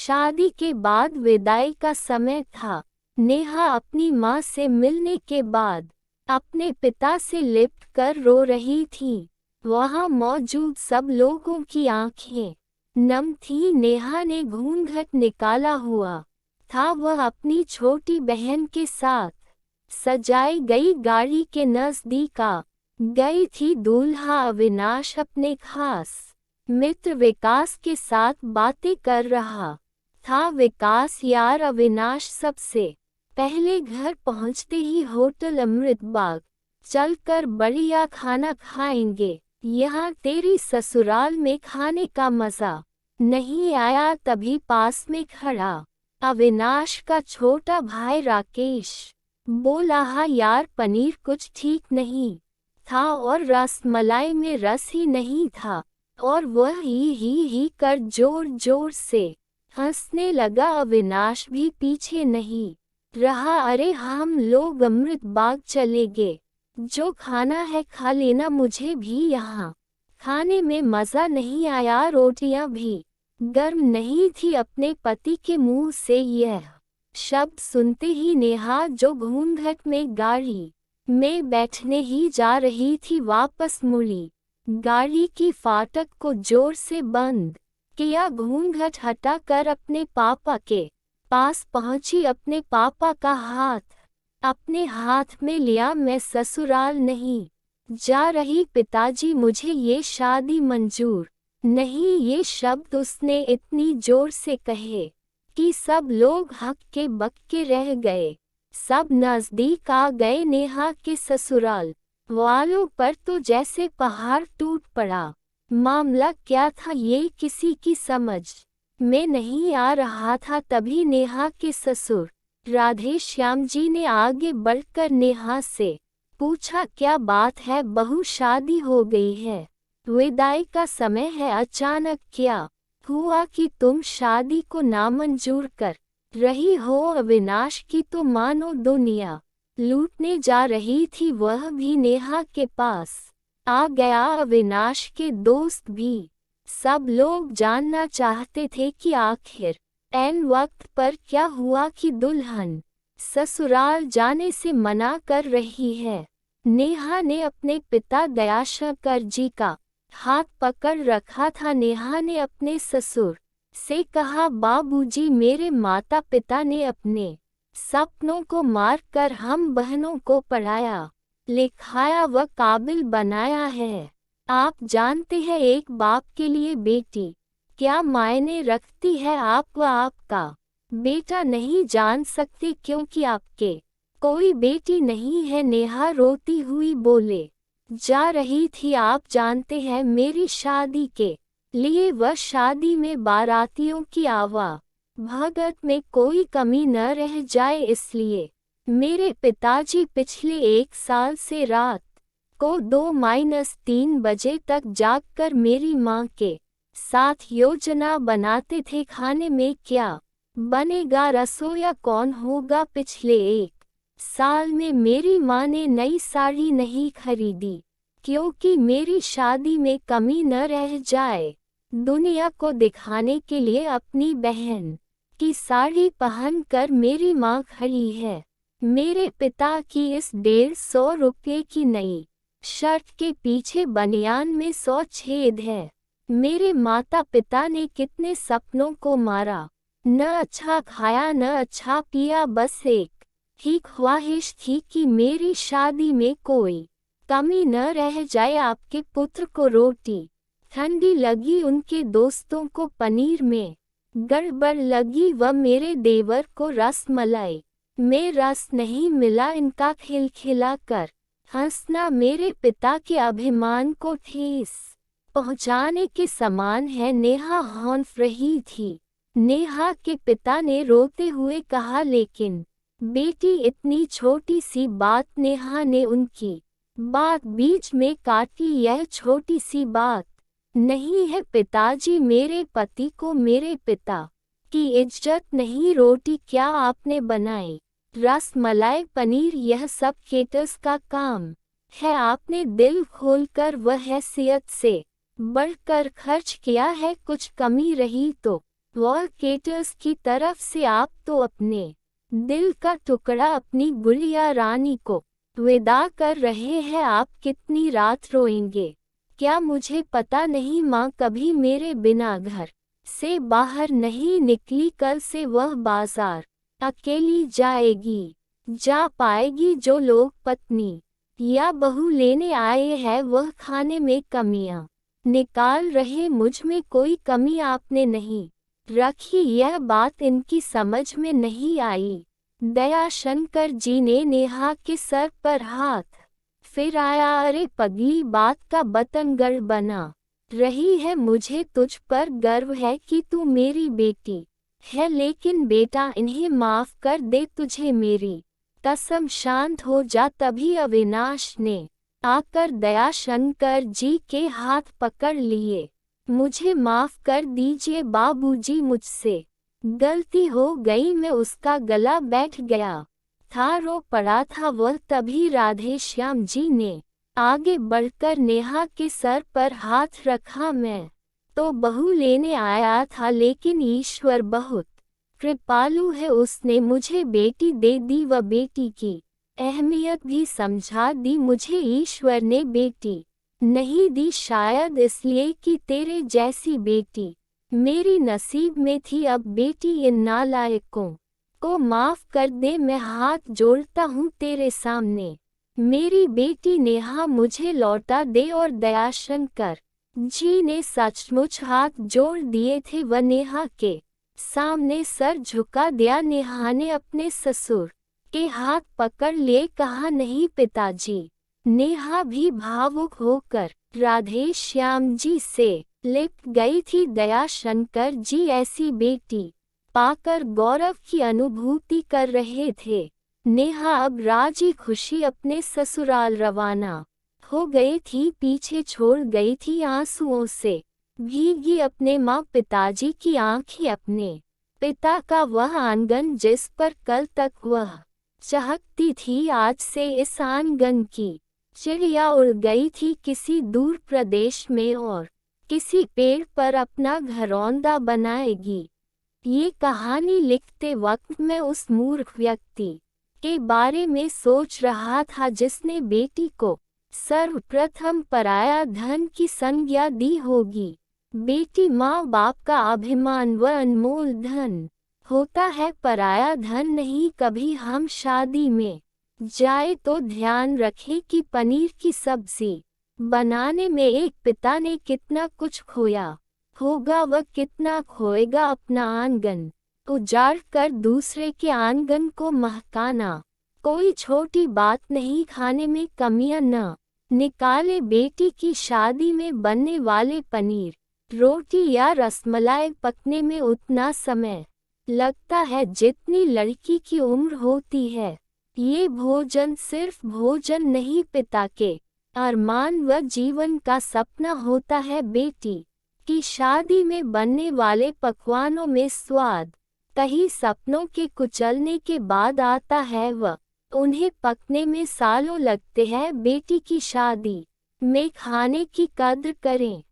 शादी के बाद विदाई का समय था। नेहा अपनी माँ से मिलने के बाद अपने पिता से लिपट कर रो रही थी। वहाँ मौजूद सब लोगों की आंखें नम थी। नेहा ने घूंघट निकाला हुआ था। वह अपनी छोटी बहन के साथ सजाई गई गाड़ी के नजदीक आ गई थी। दूल्हा अविनाश अपने खास मित्र विकास के साथ बातें कर रहा था। विकास यार, अविनाश सबसे पहले घर पहुंचते ही होटल अमृतबाग चलकर बढ़िया खाना खाएंगे। यहाँ तेरी ससुराल में खाने का मजा नहीं आया। तभी पास में खड़ा अविनाश का छोटा भाई राकेश बोला, हाँ यार, पनीर कुछ ठीक नहीं था और रसमलाई में रस ही नहीं था। और वह ही कर जोर जोर से हंसने लगा। अविनाश भी पीछे नहीं रहा। अरे हम लोग अमृत बाग चले गए, जो खाना है खा लेना, मुझे भी यहाँ खाने में मज़ा नहीं आया। रोटियाँ भी गर्म नहीं थी। अपने पति के मुंह से यह शब्द सुनते ही नेहा, जो घूंघट में गाड़ी में बैठने ही जा रही थी, वापस मुड़ी। गाड़ी की फाटक को जोर से बंद किया। घूंघट हटाकर अपने पापा के पास पहुंची। अपने पापा का हाथ अपने हाथ में लिया। मैं ससुराल नहीं जा रही पिताजी, मुझे ये शादी मंजूर नहीं। ये शब्द उसने इतनी जोर से कहे कि सब लोग हक्के बक्के रह गए। सब नजदीक आ गए। नेहा के ससुराल वालों पर तो जैसे पहाड़ टूट पड़ा। मामला क्या था ये किसी की समझ में नहीं आ रहा था। तभी नेहा के ससुर राधे श्याम जी ने आगे बढ़कर नेहा से पूछा, क्या बात है बहू, शादी हो गई है, विदाई का समय है, अचानक क्या हुआ कि तुम शादी को नामंजूर कर रही हो। अविनाश की तो मानो दुनिया लूटने जा रही थी। वह भी नेहा के पास आ गया। अविनाश के दोस्त भी सब लोग जानना चाहते थे कि आखिर ऐन वक्त पर क्या हुआ कि दुल्हन ससुराल जाने से मना कर रही है। नेहा ने अपने पिता दयाशंकर जी का हाथ पकड़ रखा था। नेहा ने अपने ससुर से कहा, बाबूजी, मेरे माता पिता ने अपने सपनों को मार कर हम बहनों को पढ़ाया लिखाया व काबिल बनाया है। आप जानते हैं एक बाप के लिए बेटी क्या मायने रखती है। आप व आपका बेटा नहीं जान सकते क्योंकि आपके कोई बेटी नहीं है। नेहा रोती हुई बोले जा रही थी, आप जानते हैं मेरी शादी के लिए व शादी में बारातियों की आवाभगत में कोई कमी न रह जाए, इसलिए मेरे पिताजी पिछले 1 साल से रात को 2-3 बजे तक जागकर मेरी माँ के साथ योजना बनाते थे। खाने में क्या बनेगा, रसोईया कौन होगा। पिछले 1 साल में मेरी माँ ने नई साड़ी नहीं खरीदी क्योंकि मेरी शादी में कमी न रह जाए। दुनिया को दिखाने के लिए अपनी बहन की साड़ी पहनकर मेरी माँ खड़ी है। मेरे पिता की इस 150 रुपये की नई शर्ट के पीछे बनियान में 100 छेद है। मेरे माता पिता ने कितने सपनों को मारा, न अच्छा खाया न अच्छा पिया, बस एक ही ख्वाहिश थी कि मेरी शादी में कोई कमी न रह जाए। आपके पुत्र को रोटी ठंडी लगी, उनके दोस्तों को पनीर में गड़बड़ लगी व मेरे देवर को रसमलाई में रस नहीं मिला। इनका खिलखिला कर हंसना मेरे पिता के अभिमान को ठेस पहुंचाने के समान है। नेहा हौंफ रही थी। नेहा के पिता ने रोते हुए कहा, लेकिन बेटी, इतनी छोटी सी बात। नेहा ने उनकी बात बीच में काटी, यह छोटी सी बात नहीं है पिताजी, मेरे पति को मेरे पिता की इज्जत नहीं। रोटी क्या आपने बनाई, रसमलाई, पनीर, यह सब केटर्स का काम है। आपने दिल खोलकर व हैसियत से बढ़कर खर्च किया है। कुछ कमी रही तो वॉलकेटर्स की तरफ से आप तो अपने दिल का टुकड़ा अपनी गुड़िया रानी को विदा कर रहे हैं। आप कितनी रात रोएंगे क्या मुझे पता नहीं। माँ कभी मेरे बिना घर से बाहर नहीं निकली। कल से वह बाजार अकेली जाएगी। जा पाएगी। जो लोग पत्नी या बहू लेने आए हैं वह खाने में कमियां निकाल रहे। मुझ में कोई कमी आपने नहीं रखी। यह बात इनकी समझ में नहीं आई। दयाशंकर जी ने नेहा के सर पर हाथ फिर आया। अरे पगली बात का बतंगड़ बना रही है। मुझे तुझ पर गर्व है कि तू मेरी बेटी है। लेकिन बेटा इन्हें माफ कर दे। तुझे मेरी कसम। शांत हो जा। तभी अविनाश ने आकर दयाशंकर जी के हाथ पकड़ लिए। मुझे माफ कर दीजिए बाबूजी, मुझसे गलती हो गई। मैं उसका गला बैठ गया था, रो पड़ा था वह। तभी राधेश्याम जी ने आगे बढ़कर नेहा के सर पर हाथ रखा। मैं तो बहू लेने आया था लेकिन ईश्वर बहुत कृपालु है। उसने मुझे बेटी दे दी व बेटी की अहमियत भी समझा दी। मुझे ईश्वर ने बेटी नहीं दी शायद इसलिए कि तेरे जैसी बेटी मेरी नसीब में थी। अब बेटी इन नालायकों को माफ कर दे। मैं हाथ जोड़ता हूँ तेरे सामने। मेरी बेटी नेहा मुझे लौटा दे। और दयाशंकर जी ने सचमुच हाथ जोड़ दिए थे व नेहा के सामने सर झुका दिया। नेहा ने अपने ससुर के हाथ पकड़ लिए। कहा नहीं पिताजी। नेहा भी भावुक होकर राधेश्याम जी से लिपट गई थी। दयाशंकर जी ऐसी बेटी पाकर गौरव की अनुभूति कर रहे थे। नेहा अब राजी खुशी अपने ससुराल रवाना हो गई थी। पीछे छोड़ गई थी आंसुओं से भीगी अपने माँ पिताजी की आंखें। अपने पिता का वह आंगन जिस पर कल तक वह चहकती थी, आज से इस आंगन की चिड़िया उड़ गई थी किसी दूर प्रदेश में और किसी पेड़ पर अपना घरौंदा बनाएगी। ये कहानी लिखते वक्त मैं उस मूर्ख व्यक्ति के बारे में सोच रहा था जिसने बेटी को सर्वप्रथम पराया धन की संज्ञा दी होगी। बेटी माँ बाप का अभिमान व अनमोल धन होता है, पराया धन नहीं। कभी हम शादी में जाए तो ध्यान रखें कि पनीर की सब्जी बनाने में एक पिता ने कितना कुछ खोया होगा व कितना खोएगा अपना आंगन उजाड़ कर दूसरे के आंगन को महकाना कोई छोटी बात नहीं। खाने में कमियां न निकाले। बेटी की शादी में बनने वाले पनीर, रोटी या रसमलाई पकने में उतना समय लगता है जितनी लड़की की उम्र होती है। ये भोजन सिर्फ भोजन नहीं, पिता के अरमान व जीवन का सपना होता है। बेटी की शादी में बनने वाले पकवानों में स्वाद कई सपनों के कुचलने के बाद आता है व उन्हें पकने में सालों लगते हैं। बेटी की शादी में खाने की कद्र करें।